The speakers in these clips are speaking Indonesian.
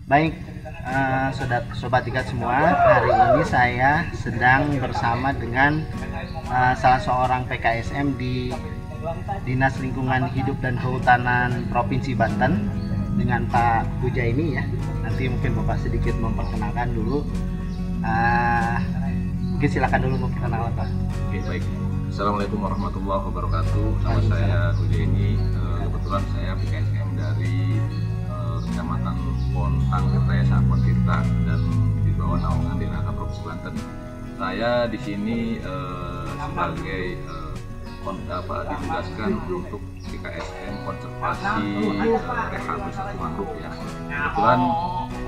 Baik, sobat ikat semua, hari ini saya sedang bersama dengan salah seorang PKSM di Dinas Lingkungan Hidup dan Kehutanan Provinsi Banten dengan Pak Hujaini ya. Nanti mungkin Bapak sedikit memperkenalkan dulu. Mungkin silakan dulu memperkenalkan Pak. Oke, baik. Assalamualaikum warahmatullahi wabarakatuh. Nama saya Hujaini. Kebetulan saya PKSM dari Kecamatan Pontang Tirta Sabon Tirta dan di bawah naungan DLHK Provinsi Banten. Saya di sini sebagai ditugaskan untuk PKSM konservasi rehabilitasi mangrove ya. Kebetulan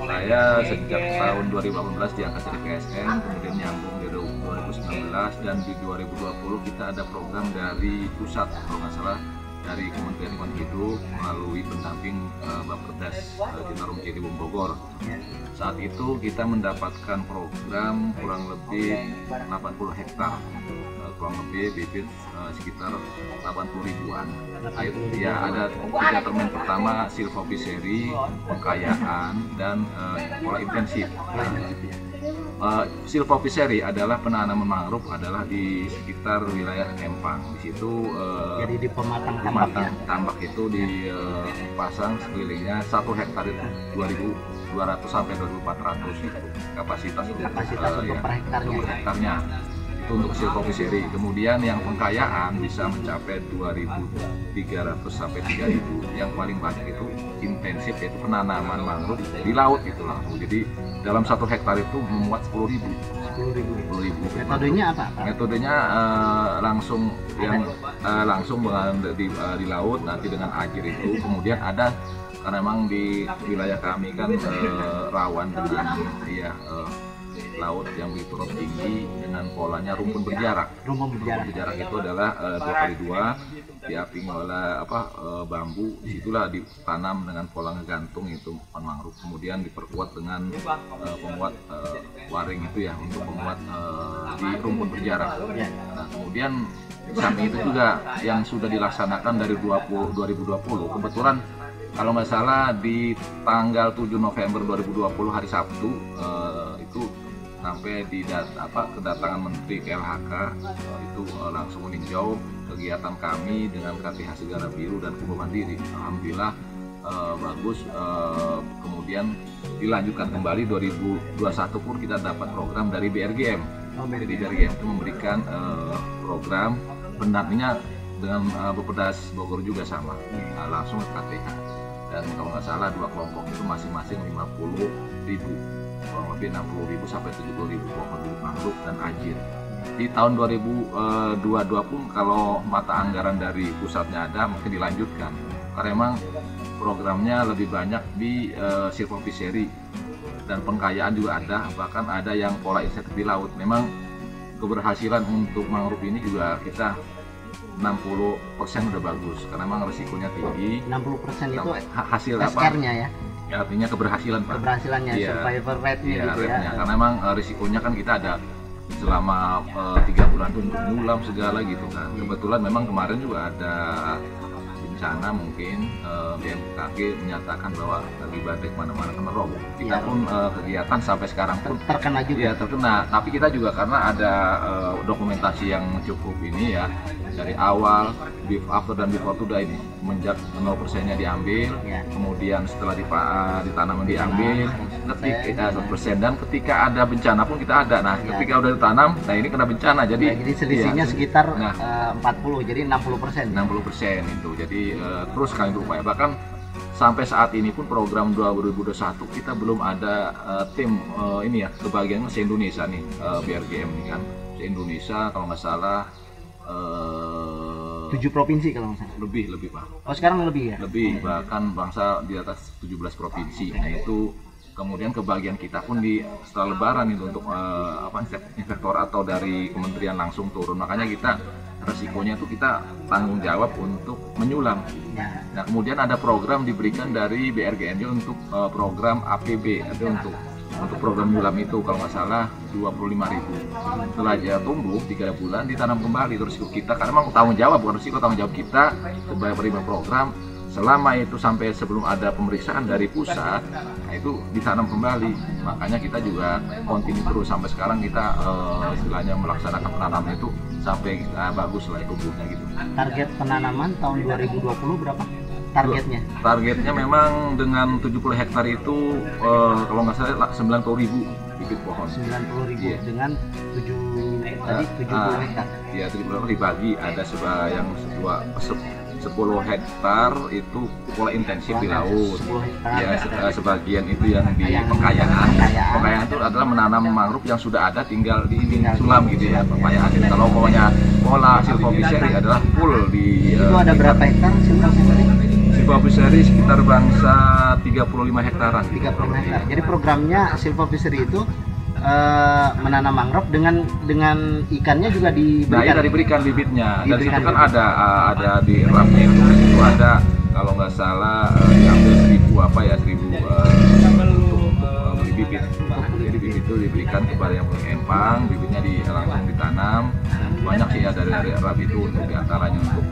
saya sejak tahun 2018 diangkat jadi PKSM, kemudian nyambung di 2019 dan di 2020 kita ada program dari pusat kalau nggak salah dari Kementerian Lingkungan Hidup melalui pendamping Bappedas Citarum Ciliwung Bogor. Saat itu kita mendapatkan program kurang lebih 80 hektar, kurang lebih bibit sekitar 80 ribuan. Ya, ada 3 termen pertama, silvophycery, pengkayaan, dan pola intensif. Silvophycery adalah penanaman mangrove adalah di sekitar wilayah Kempang. Di situ Jadi di pematang tambak itu dipasang sekelilingnya 1 hektar itu 2.200 sampai 2.400 itu kapasitas untuk per hektarnya. Itu untuk silvophycery. Kemudian yang pengkayaan bisa mencapai 2.300 sampai 3.000. Yang paling banyak itu intensif, yaitu penanaman mangrove di laut itu langsung. Jadi dalam 1 hektar itu memuat 10.000. Metodenya apa? Metodenya langsung di laut nanti dengan air itu. Kemudian ada, karena memang di wilayah kami kan rawan dengan laut yang berturut tinggi dengan polanya rumpun berjarak. Rumpun berjarak itu adalah 2x2 diapingi oleh bambu. Disitulah ditanam dengan pola ngegantung itu pohon mangrove. Kemudian diperkuat dengan penguat waring itu ya untuk penguat di rumpun berjarak. Nah, kemudian samping itu juga yang sudah dilaksanakan dari 2020 kebetulan kalau nggak salah di tanggal 7 November 2020 hari Sabtu itu sampai kedatangan Menteri KLHK itu langsung meninjau kegiatan kami dengan KTH Segara Biru dan Kubu Mandiri. Alhamdulillah bagus. Kemudian dilanjutkan kembali 2021 pun kita dapat program dari BRGM. Jadi BRGM itu memberikan program pendampingnya dengan Bappedas Bogor juga sama, langsung ke KTH. Dan kalau nggak salah 2 kelompok itu masing-masing 50.000, kurang lebih 60.000 sampai 70.000 pohon bibit mangrove dan ajir. Di tahun 2022 pun kalau mata anggaran dari pusatnya ada, mungkin dilanjutkan karena memang programnya lebih banyak di silvophycery dan pengkayaan juga ada, bahkan ada yang pola intensif di laut. Memang keberhasilan untuk mangrove ini juga kita 60% udah bagus karena memang resikonya tinggi. 60% itu hasil SR-nya ya? Ya, artinya keberhasilan Pak. Keberhasilannya, survivor rate-nya gitu ya. Karena memang risikonya kan kita ada selama 3 bulan itu untuk nyulam segala gitu kan. Kebetulan memang kemarin juga ada bencana, mungkin BMKG menyatakan bahwa lagi badai kemana-mana kena roboh. Kita pun kegiatan sampai sekarang pun terkena juga. Ya, terkena. Tapi kita juga karena ada dokumentasi yang cukup ini ya, dari awal after dan before itu udah ini semenjak 0%-nya diambil, kemudian setelah ditanam diambil, ketika 0% dan ketika ada bencana pun kita ada. Nah, ketika udah ditanam, nah ini kena bencana, jadi selisihnya sekitar 40, jadi 60%. 60% itu, jadi terus kami berupaya. Bahkan sampai saat ini pun program 2021 kita belum ada tim ini ya, kebagian se-Indonesia nih, BRGM ini kan se-Indonesia kalau nggak salah 7 provinsi kalau nggak salah. Lebih Pak. Oh, sekarang lebih ya? Lebih, bahkan bangsa di atas 17 provinsi. Nah, itu kemudian kebagian kita pun setelah lebaran itu untuk inspektor atau dari kementerian langsung turun. Makanya kita resikonya itu kita tanggung jawab untuk menyulam. Nah, kemudian ada program diberikan dari BRGND untuk program APB, itu untuk program nyulam itu kalau nggak salah 25.000. Setelah dia tumbuh 3 bulan ditanam kembali. Terus kita karena memang tanggung jawab, bukan risiko, tanggung jawab kita sebagai penerima program selama itu sampai sebelum ada pemeriksaan dari pusat, nah itu ditanam kembali. Makanya kita juga continue terus sampai sekarang kita istilahnya melaksanakan penanaman itu sampai bagus lah tumbuhnya gitu. Target penanaman tahun 2020 berapa? Targetnya? Targetnya memang dengan 70 hektar itu kalau nggak salah 90.000 bibit pohon. 90.000 Iya. dengan 70 hektar. Iya, 70 hektar dibagi ada yang 10 hektar itu pola intensif di laut. 10 hektar. Ya, sebagian itu yang di pekayaan. Pekayaan itu adalah menanam mangrove yang sudah ada tinggal di sulam gitu ya, pekayaan. Kalau pola silvophycery adalah full di itu ada berapa hektar silvophycery? Silvophycery sekitar bangsa 35 hektaran. 35 hektar. Jadi programnya silvophycery itu menanam mangrove dengan ikannya juga diberikan. Nah, iya diberikan bibitnya. Dan Diberikan situ kan ada di rapnya itu ada kalau nggak salah hampir 1.000 untuk beli bibit. Jadi bibit itu diberikan kepada yang punya empang, bibitnya langsung ditanam. Banyak sih ya dari rap itu untuk diantaranya untuk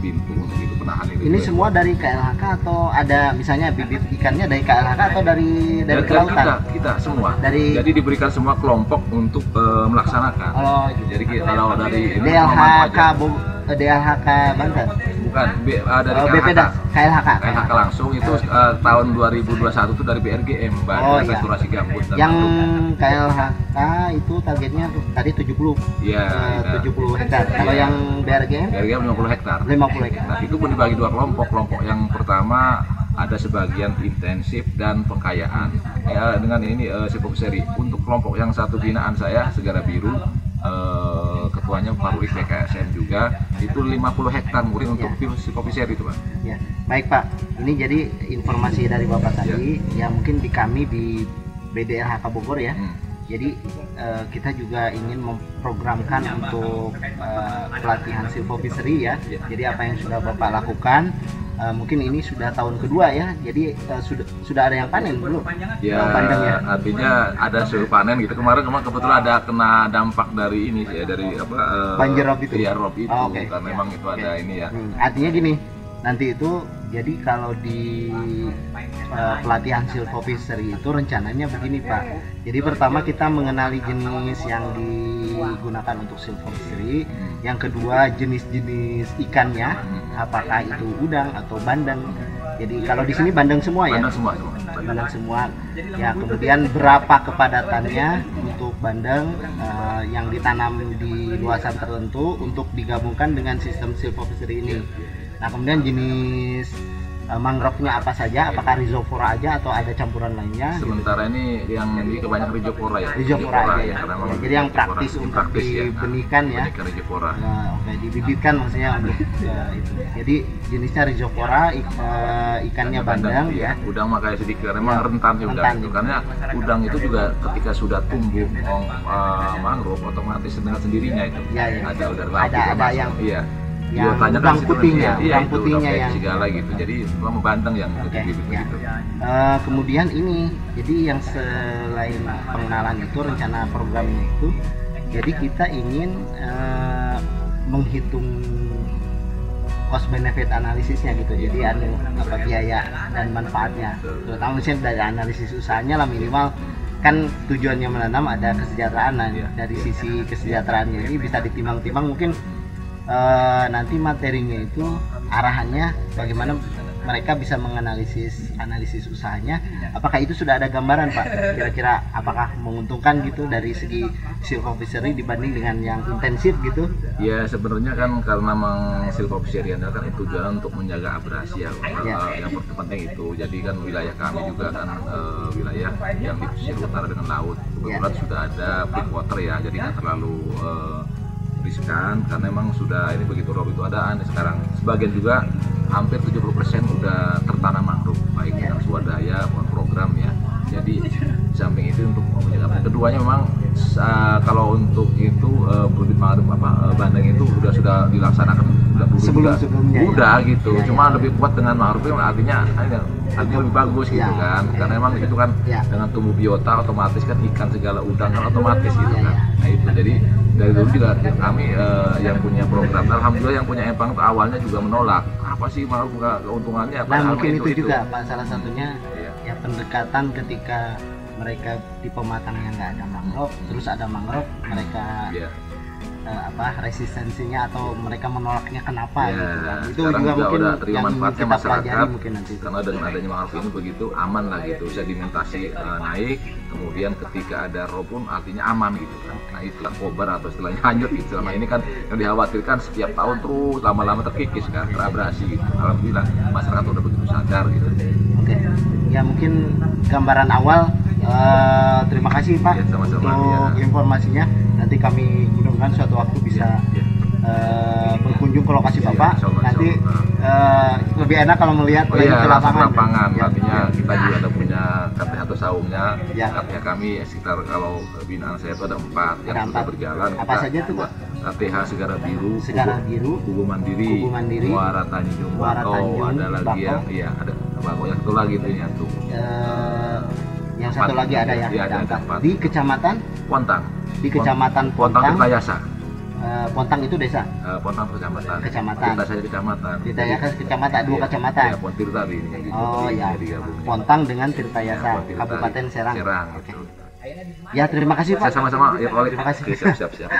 bintu untuk itu penahan itu. Ini semua dari KLHK atau ada misalnya bibit ikannya dari KLHK atau dari kelautan? Kita semua. Jadi diberikan semua kelompok untuk melaksanakan. Oh, jadi kalau dari DLHK Banten. Bukan, dari KLHK langsung itu tahun 2021 itu dari BRGM, Badan Restorasi Gambut. Yang KLHK itu targetnya tadi 70. Iya, 70 hektar. Kalau yang BRGM 50 hektar. 50 hektar. Nah, itu pun dibagi dua kelompok. Kelompok yang pertama ada sebagian intensif dan pengkayaan. Ya, dengan ini silvophycery. Untuk kelompok yang satu binaan saya Segara Biru, ketuanya Pak Ruik PKSM juga, itu 50 hektar murni untuk silvophycery itu Pak. Ya, baik Pak. Ini jadi informasi dari Bapak tadi yang mungkin di kami di BDLHK Bogor ya. Jadi kita juga ingin memprogramkan untuk pelatihan silvophycery ya. Jadi apa yang sudah Bapak lakukan, mungkin ini sudah tahun kedua ya. Jadi sudah ada yang panen belum? Ya, artinya ada sudah panen gitu. Kemarin kebetulan ada kena dampak dari ini ya, dari banjir rob itu. Iya, rob itu. Oh, okay. Karena memang itu ada ini ya. Artinya gini, nanti itu jadi kalau di pelatihan silvophycery itu rencananya begini Pak. Jadi pertama kita mengenali jenis yang digunakan untuk silvophycery. Yang kedua jenis-jenis ikannya, apakah itu udang atau bandeng. Jadi kalau di sini bandeng semua ya? Bandeng semua. Ya, kemudian berapa kepadatannya untuk bandeng yang ditanam di luasan tertentu untuk digabungkan dengan sistem silvophycery ini. Nah, kemudian jenis mangrove-nya apa saja? Apakah rhizopora aja atau ada campuran lainnya? Sementara ini yang kebanyakan rhizopora ya. Rhizopora aja ya. Jadi yang praktis untuk dibenikan ya. Rhizopora. Nah, dibibitkan maksudnya untuk itu. Jadi jenisnya rhizopora, ikannya bandeng ya. Udang makanya sedikit, memang rentan sih udang itu. Karena udang itu juga ketika sudah tumbuh mangrove otomatis dengan sendirinya itu. Ada yang udang putihnya, yang segala gitu. Jadi membanteng yang gitu. Kemudian ini, jadi yang selain pengenalan itu rencana programnya itu, jadi kita ingin menghitung cost benefit analisisnya gitu. Jadi biaya dan manfaatnya. Terutama misalnya dari analisis usahanya lah minimal kan tujuannya menanam ada kesejahteraan. Dari sisi kesejahteraannya ini bisa ditimbang-timbang mungkin. Nanti materinya itu arahannya bagaimana mereka bisa analisis usahanya. Apakah itu sudah ada gambaran Pak? Kira-kira apakah menguntungkan gitu dari segi silvophycery dibanding dengan yang intensif gitu? Ya sebenarnya kan karena memang silvophycery kan tujuan untuk menjaga abrasi ya. Yang penting itu. Jadi kan wilayah kami juga kan wilayah yang di pesisir utara dengan laut. Kebetulan sudah ada breakwater ya, jadi nggak terlalu riskan karena memang sudah ini begitu rob itu ada sekarang sebagian juga hampir 70% sudah tertanam mangrove baik dengan swadaya maupun program ya. Jadi samping itu untuk menjaga keduanya memang kalau untuk itu bibit mangrove bandeng itu sudah dilaksanakan sebelumnya gitu ya. Cuma lebih kuat dengan mangrove artinya lebih bagus gitu kan karena memang itu kan dengan tumbuh biota otomatis kan ikan segala udang kan otomatis gitu kan. Nah itu jadi dari dulu juga kami yang punya program, alhamdulillah yang punya empang itu awalnya juga menolak. Apa sih mau buka keuntungannya? Nah mungkin itu juga Pak, salah satunya Iya. ya pendekatan ketika mereka di pematangan yang nggak ada mangrove, terus ada mangrove, mereka Iya. resistensinya atau mereka menolaknya kenapa Ya, gitu kan. Itu sekarang juga mungkin udah terima yang manfaatnya kita pelajari masyarakat, mungkin nanti. karena dengan adanya mangrove ini begitu aman lah gitu, sedimentasi naik, kemudian ketika ada rob pun artinya aman gitu kan. Nah istilah kobar atau istilahnya hanyut gitu, selama ini kan yang dikhawatirkan setiap tahun terus lama-lama terkikis kan, terabrasi gitu. Alhamdulillah masyarakat udah begitu sadar gitu. Oke, ya mungkin gambaran awal. Terima kasih Pak Ya, sama-sama, untuk ya. informasinya. Nanti kami mudah-mudahan suatu waktu bisa Ya. berkunjung ke lokasi Ya, Bapak. insya Allah, Nanti insya Allah. lebih enak kalau melihat Oh lagi iya, ke langsung lapangan. lapangan. Ya. Artinya kita juga ada punya KTH atau saungnya. Ya. KTH kami sekitar, kalau binaan saya itu ada 4 yang Ada sudah 4. berjalan. Apa saja tuh, Pak? KTH Segara Biru, Segara Biru, Kubu Mandiri, Kubu Mandiri, Muara Tanjung, Muara Bakau, Tanjung, ada lagi yang Bakau. iya ada Bakau, yang satu lagi itu yang tuh yang satu 4. lagi ada ya, Iya, ada 4. 4. Di kecamatan Pontang. di kecamatan Pontang Pontang. Tirtayasa. Pontang itu desa. Pontang kecamatan. Kecamatan. Kita saja kecamatan. Tirtayasa kecamatan, 2 Iya, kecamatan. Iya, Pontirta ini. Gitu. Oh ya, Jadi gabung. Pontang dengan Tirtayasa, Ya, Pontirta, Kabupaten Serang. Serang. Oke. Gitu. Ya terima kasih Pak. Saya sama-sama ya, Pak. Terima kasih. Oke, siap.